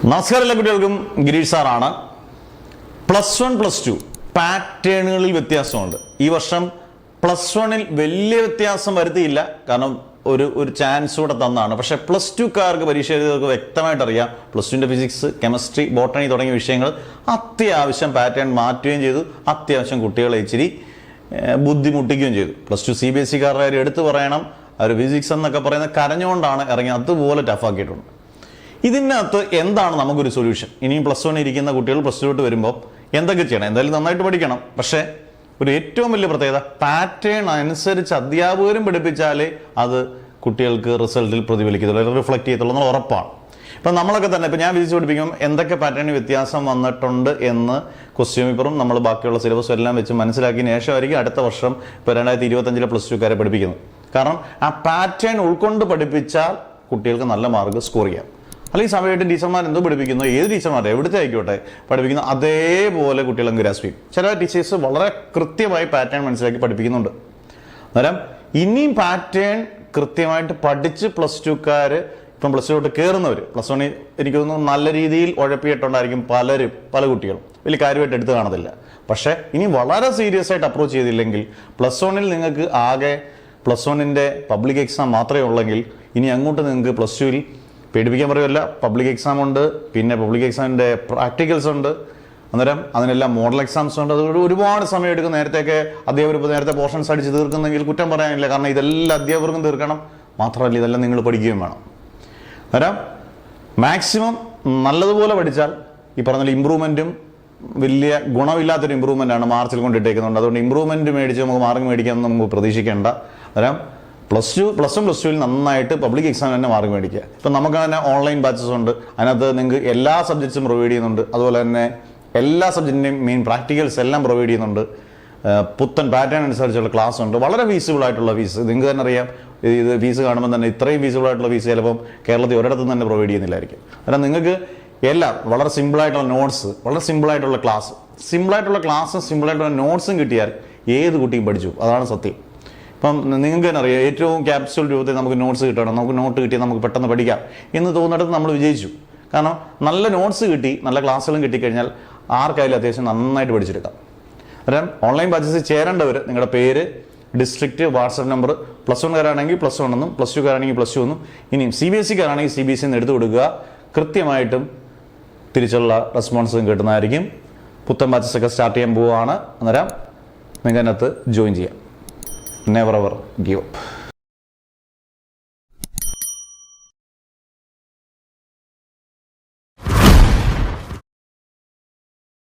നമസ്കാരം എല്ലാ കുട്ടികൾക്കും. ഗിരീഷ് സാറാണ്. +1 +2 പാറ്റേണുകളിൽ വ്യത്യാസമുണ്ട്. ഈ വർഷം +1-ൽ വലിയ വ്യത്യാസം വരുത്തിയില്ല, കാരണം ഒരു ചാൻസ് കൂടെ തന്നാണ്. പക്ഷെ +2-കാർക്ക് പരീക്ഷ എഴുതിയവർക്ക് വ്യക്തമായിട്ട് അറിയാം, +2-ന്റെ ഫിസിക്സ്, കെമിസ്ട്രി, ബോട്ടണി തുടങ്ങിയ വിഷയങ്ങൾ അത്യാവശ്യം പാറ്റേൺ മാറ്റുകയും ചെയ്തു. അത്യാവശ്യം കുട്ടികളെ ഇച്ചിരി ബുദ്ധിമുട്ടിക്കുകയും ചെയ്തു. +2 CBSE-കാരുടെ കാര്യം എടുത്തു പറയണം. അവർ ഫിസിക്സ് എന്നൊക്കെ പറയുന്നത് കരഞ്ഞുകൊണ്ടാണ് ഇറങ്ങി, അതുപോലെ ടഫാക്കിയിട്ടുണ്ട്. ഇതിനകത്ത് എന്താണ് നമുക്കൊരു സൊല്യൂഷൻ? ഇനിയും +1 ഇരിക്കുന്ന കുട്ടികൾ +2 വരുമ്പോൾ എന്തൊക്കെ ചെയ്യണം? എന്തായാലും നന്നായിട്ട് പഠിക്കണം. പക്ഷേ ഒരു ഏറ്റവും വലിയ പ്രത്യേകത, പാറ്റേൺ അനുസരിച്ച് അധ്യാപകരും പഠിപ്പിച്ചാലേ അത് കുട്ടികൾക്ക് റിസൾട്ടിൽ പ്രതിഫലിക്കത്തുള്ളൂ, റിഫ്ലക്ട് ചെയ്യത്തുള്ളൂ എന്നുള്ള ഉറപ്പാണ്. ഇപ്പം നമ്മളൊക്കെ തന്നെ, ഇപ്പം ഞാൻ ഫിസിക്സ് പഠിപ്പിക്കുമ്പോൾ എന്തൊക്കെ പാറ്റേണിൽ വ്യത്യാസം വന്നിട്ടുണ്ട് എന്ന് ക്വസ്റ്റ്യൻ പേപ്പറും നമ്മൾ ബാക്കിയുള്ള സിലബസും എല്ലാം വെച്ച് മനസ്സിലാക്കിയതിന് ശേഷമായിരിക്കും അടുത്ത വർഷം ഇപ്പോൾ 2025-ലെ +2-കാരെ പഠിപ്പിക്കുന്നത്. കാരണം ആ പാറ്റേൺ ഉൾക്കൊണ്ട് പഠിപ്പിച്ചാൽ കുട്ടികൾക്ക് നല്ല മാർക്ക് സ്കോർ ചെയ്യാം. അല്ലെങ്കിൽ സമയമായിട്ട് ടീച്ചർമാർ എന്തോ പഠിപ്പിക്കുന്നു, ഏത് ടീച്ചർമാരെ എവിടുത്തെ ആയിക്കോട്ടെ പഠിപ്പിക്കുന്നു, അതേപോലെ കുട്ടികളെ ഗ്രാസ്പ് ചെയ്യും. ചില ടീച്ചേഴ്സ് വളരെ കൃത്യമായി പാറ്റേൺ മനസ്സിലാക്കി പഠിപ്പിക്കുന്നുണ്ട്. അന്നേരം ഇനിയും പാറ്റേൺ കൃത്യമായിട്ട് പഠിച്ച് +2-കാര് ഇപ്പം +2 കയറുന്നവർ, +1 എനിക്ക് തോന്നുന്നു നല്ല രീതിയിൽ ഉഴപ്പിയിട്ടുണ്ടായിരിക്കും പല കുട്ടികളും, വലിയ കാര്യമായിട്ട് എടുത്തു കാണത്തില്ല. പക്ഷേ ഇനി വളരെ സീരിയസ് ആയിട്ട് അപ്രോച്ച് ചെയ്തില്ലെങ്കിൽ +1-ൽ നിങ്ങൾക്ക് ആകെ +1-ന്റെ പബ്ലിക് എക്സാം മാത്രമേ ഉള്ളെങ്കിൽ ഇനി അങ്ങോട്ട് നിങ്ങൾക്ക് +2-ൽ പേടിപ്പിക്കാൻ പറയുമല്ല, പബ്ലിക് എക്സാം ഉണ്ട്, പിന്നെ പബ്ലിക് എക്സാമിൻ്റെ പ്രാക്ടിക്കൽസ് ഉണ്ട്, അന്നേരം അതിനെല്ലാം മോഡൽ എക്സാംസ് ഉണ്ട്. അതുകൊണ്ട് ഒരുപാട് സമയം എടുക്കും. നേരത്തെയൊക്കെ അധ്യാപകർ ഇപ്പോൾ നേരത്തെ പോർഷൻസ് അടിച്ച് തീർക്കുന്നെങ്കിൽ കുറ്റം പറയാനില്ല, കാരണം ഇതെല്ലാം അധ്യാപകർക്കും തീർക്കണം. മാത്രമല്ല ഇതെല്ലാം നിങ്ങൾ പഠിക്കുകയും വേണം. അന്നേരം മാക്സിമം നല്ലതുപോലെ പഠിച്ചാൽ ഈ പറഞ്ഞ ഇമ്പ്രൂവ്മെൻറ്റും വലിയ ഗുണമില്ലാത്തൊരു ഇമ്പ്രൂവ്മെൻ്റാണ് മാർച്ചിൽ കൊണ്ടിട്ടേക്കുന്നുണ്ട്. അതുകൊണ്ട് ഇമ്പ്രൂവ്മെൻറ്റ് മേടിച്ച് നമുക്ക് മാർക്ക് മേടിക്കാമെന്ന് നമുക്ക് പ്രതീക്ഷിക്കേണ്ട. അന്നേരം +1 + നന്നായിട്ട് പബ്ലിക് എക്സാം തന്നെ മാർക്ക് മേടിക്കുക. ഇപ്പം നമുക്ക് തന്നെ ഓൺലൈൻ ബാച്ചസ് ഉണ്ട്, അതിനകത്ത് നിങ്ങൾക്ക് എല്ലാ സബ്ജക്ട്സും പ്രൊവൈഡ് ചെയ്യുന്നുണ്ട്. അതുപോലെ തന്നെ എല്ലാ സബ്ജക്റ്റിൻ്റെയും മെയിൻ പ്രാക്ടിക്കൽസ് എല്ലാം പ്രൊവൈഡ് ചെയ്യുന്നുണ്ട്. പുത്തൻ പാറ്റേൺ അനുസരിച്ചുള്ള ക്ലാസ് ഉണ്ട്. വളരെ ഫീസിബിൾ ആയിട്ടുള്ള ഫീസ്, നിങ്ങൾക്ക് തന്നെ അറിയാം. ഇത് ഫീസ് കാണുമ്പോൾ തന്നെ ഇത്രയും ഫീസിബിൾ ആയിട്ടുള്ള ഫീസ് ചിലപ്പം കേരളത്തിൽ ഒരിടത്തും തന്നെ പ്രൊവൈഡ് ചെയ്യുന്നില്ലായിരിക്കും. അന്നേരം നിങ്ങൾക്ക് എല്ലാം വളരെ സിമ്പിളായിട്ടുള്ള നോട്ട്സ്, വളരെ സിമ്പിളായിട്ടുള്ള ക്ലാസ്, സിമ്പിളായിട്ടുള്ള നോട്ട്സും കിട്ടിയാൽ ഏത് കുട്ടിയും പഠിച്ചു. അതാണ് സത്യം. ഇപ്പം നിങ്ങൾക്ക് തന്നെ അറിയാം, ഏറ്റവും ക്യാപ്സ്യൂൾ രൂപത്തിൽ നമുക്ക് നോട്ട്സ് കിട്ടണം, നമുക്ക് നോട്ട് കിട്ടിയാൽ നമുക്ക് പെട്ടെന്ന് പഠിക്കാം എന്ന് തോന്നിടത്ത് നമ്മൾ വിജയിച്ചു. കാരണം നല്ല നോട്ട്സ് കിട്ടി, നല്ല ക്ലാസ്സുകളും കിട്ടിക്കഴിഞ്ഞാൽ ആർക്കായാലും അത്യാവശ്യം നന്നായിട്ട് പഠിച്ചെടുക്കാം. അന്നേരം ഓൺലൈൻ ബാച്ചസിൽ ചേരേണ്ടവർ നിങ്ങളുടെ പേര്, ഡിസ്ട്രിക്റ്റ്, വാട്സപ്പ് നമ്പർ, +1-കാരാണെങ്കിൽ +1 എന്നും, +2-കാരാണെങ്കിൽ +2 എന്നും, ഇനിയും CBSE-കാരാണെങ്കിൽ CBSE എന്ന് എടുത്തു കൊടുക്കുക. കൃത്യമായിട്ടും തിരിച്ചുള്ള റെസ്പോൺസും കിട്ടുന്നതായിരിക്കും. പുത്തൻ ബാച്ചസൊക്കെ സ്റ്റാർട്ട് ചെയ്യാൻ പോവുകയാണ്. അന്നേരം നിങ്ങൾക്ക് അതിനകത്ത് ജോയിൻ ചെയ്യാം. Never ever give up.